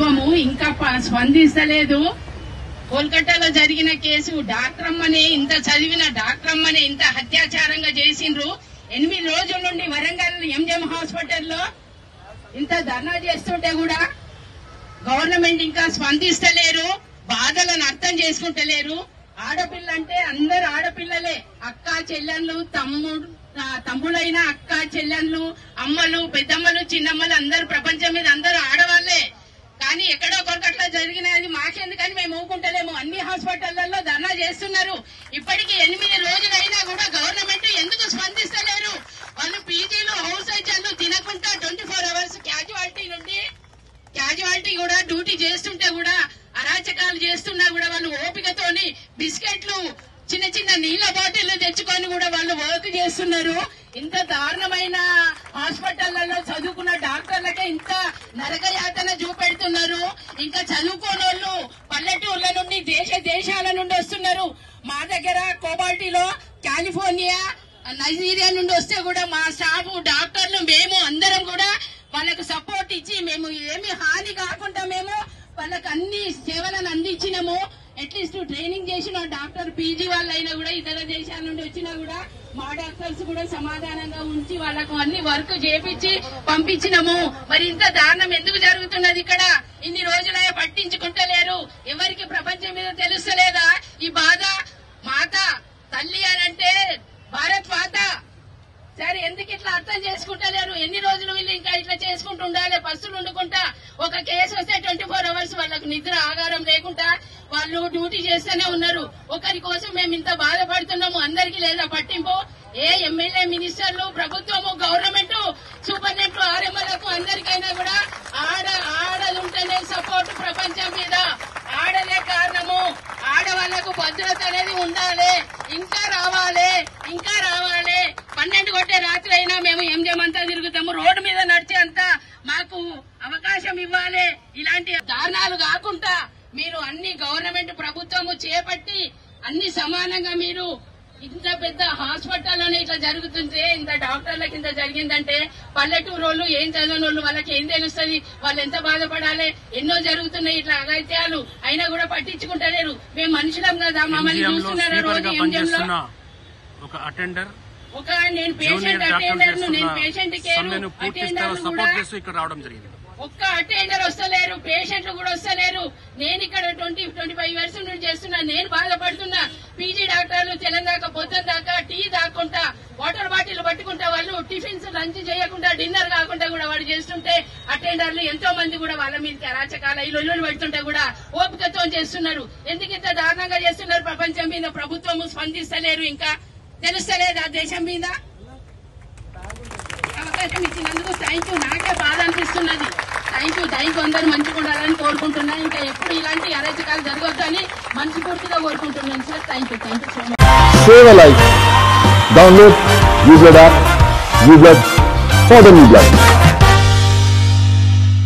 ప్రభుత్వము ఇంకా స్పందిస్తలేదు. కోల్కతాలో జరిగిన కేసు డాక్టర్ అమ్మనే ఇంత చదివిన డాక్టర్ అమ్మనే ఇంత అత్యాచారంగా చేసిండ్రు. 8 రోజుల నుండి వరంగల్ ఎంజిఎం హాస్పిటల్లో ఇంత ధర్నా చేస్తుంటే కూడా గవర్నమెంట్ ఇంకా స్పందిస్తలేరు, బాధలను అర్థం చేసుకుంటలేరు. ఆడపిల్ల అంటే అందరు ఆడపిల్లలే, అక్క చెల్లెళ్ళు, తమ్ముడైన అక్క చెల్లెళ్ళు, అమ్మలు, పెద్దమ్మలు, చిన్నమ్మలు అందరు ప్రపంచం మీద అందరూ ఆడవాళ్లే. కానీ ఎక్కడో కొరకట్లా జరిగినది మాకెందుకని మేము ఊకుంటలేము. అన్ని హాస్పిటళ్లలో ధర్నా చేస్తున్నారు. ఇప్పటికీ 8 రోజులైనా కూడా గవర్నమెంట్ ఎందుకు స్పందిస్తలేరు? వాళ్ళు పీజీలు, హౌస్ సర్జన్లు తినకుండా 24 hours క్యాజువాలిటీ కూడా డ్యూటీ చేస్తుంటే కూడా అరాచకాలు చేస్తున్నా కూడా వాళ్ళు ఓపికతోని బిస్కెట్లు, చిన్న చిన్న నీళ్ల బాటిళ్లు తెచ్చుకొని కూడా వాళ్ళు వర్క్ చేస్తున్నారు. ఇంత దారుణమైన హాస్పిటళ్లలో చదువుకున్న డాక్టర్లకే ఇంత నరకయాతన చూపెడుతున్నారు. ఇంకా చదువుకోనోళ్ళు పల్లెటూర్ల నుండి దేశాల నుండి వస్తున్నారు. మా దగ్గర కోబాల్టీలో కాలిఫోర్నియా, నైజీరియా నుండి వస్తే కూడా మా స్టాఫ్ డాక్టర్లు మేము అందరం కూడా వాళ్ళకు సపోర్ట్ ఇచ్చి మేము ఏమి హాని కాకుండా మేము వాళ్ళకి అన్ని సేవలను అందించినాము. అట్లీస్ట్ ట్రైనింగ్ చేసిన డాక్టర్ పీజీ వాళ్ళైనా కూడా ఇతర దేశాల నుండి వచ్చినా కూడా మా డాక్టర్స్ కూడా సమాధానంగా ఉంచి వాళ్ళకు అన్ని వర్క్ చేపించి పంపించినాము. మరి ఇంత దారుణం ఎందుకు జరుగుతున్నది ఇక్కడ? ఇన్ని రోజులే పట్టించుకుంటలేరు. ఎవరికి ప్రపంచం మీద తెలుస్తలేదా ఈ బాధ? మాత తల్లి అనంటే భారత్ మాత. సరే ఎందుకు ఇట్లా అర్థం చేసుకుంటలేరు? ఎన్ని రోజులు వీళ్ళు ఇంకా ఇట్లా చేసుకుంటూ ఉండాలి? పస్తులు వండుకుంటా ఒక కేసు వస్తే 24 hours వాళ్ళకు నిద్ర ఆగారం లేకుండా వాళ్ళు డ్యూటీ చేస్తూనే ఉన్నారు. ఒకరి కోసం మేము ఇంత బాధపడుతున్నాము. అందరికీ లేదా పట్టింపు? ఏ ఎమ్మెల్యే, మినిస్టర్లు, ప్రభుత్వము, గవర్నమెంట్, సూపరింటెండెంట్, ఆర్ఎంఎల్లకు అందరికైనా కూడా ఆడలుంటేనే సపోర్ట్ ప్రపంచం మీద. ఆడలే కారణము. ఆడవాళ్లకు భద్రత అనేది ఉండాలి. ఇంకా రావాలి. 12 కొట్టే రాత్రి అయినా మేము ఎంజిఎం అంతా తిరుగుతాము. రోడ్డు మీద నడిచే అంతా మాకు అవకాశం ఇవ్వాలి. ఇలాంటి దారుణాలు కాకుండా మీరు అన్ని గవర్నమెంట్ ప్రభుత్వము చేపట్టి అన్ని సమానంగా మీరు ఇంత పెద్ద హాస్పిటల్లోనే ఇట్లా జరుగుతుంటే, ఇంత డాక్టర్లకు ఇంత జరిగిందంటే పల్లెటూరు వాళ్ళు, ఏం చదివిన వాళ్ళు, వాళ్ళకి ఏం తెలుస్తుంది? వాళ్ళు ఎంత బాధపడాలి? ఎన్నో జరుగుతున్నాయి ఇట్లా అగత్యాలు, అయినా కూడా పట్టించుకుంటలేరు. మేము మనుషులం కదా, మమ్మల్ని చూస్తున్నారా రోజు ఎంజిఎంలో? నేను పేషెంట్ అటెండర్, నేను పేషెంట్ కేర్ అటెండర్. ఒక్క అటెండర్ వస్తలేరు, పేషెంట్లు కూడా వస్తలేరు. నేను ఇక్కడ 20-25 years నుండి చేస్తున్నా. నేను బాధపడుతున్నా. పీజీ డాక్టర్లు తెలంగాణ పొద్దున దాకా టీ తాకుంటా, వాటర్ బాటిల్ పట్టుకుంటా, వాళ్ళు టిఫిన్స్, లంచ్ చేయకుండా, డిన్నర్ కాకుండా కూడా వాడు చేస్తుంటే అటెండర్లు ఎంతో మంది కూడా వాళ్ళ మీదకి అరాచకాల ఇల్లు పెడుతుంటే కూడా ఓపికతో చేస్తున్నారు. ఎందుకు ఇంత దారుణంగా చేస్తున్నారు? ప్రపంచం మీద ప్రభుత్వము స్పందిస్తలేరు. ఇంకా తెలుస్తలేదా దేశం మీద? అవకాశం ఇచ్చినందుకు థ్యాంక్ యూ. నాకే బాధ అనిపిస్తున్నది. Thank you. అందరూ మంచిగా ఉండాలని కోరుకుంటున్నా. ఇంకా ఎప్పుడు ఇలాంటి అరాచకాలు జరగొద్దని మనస్ఫూర్తిగా కోరుకుంటున్నాను sir. Thank you so much. Save a life. Download Use Blood app. Use Blood for the new blood.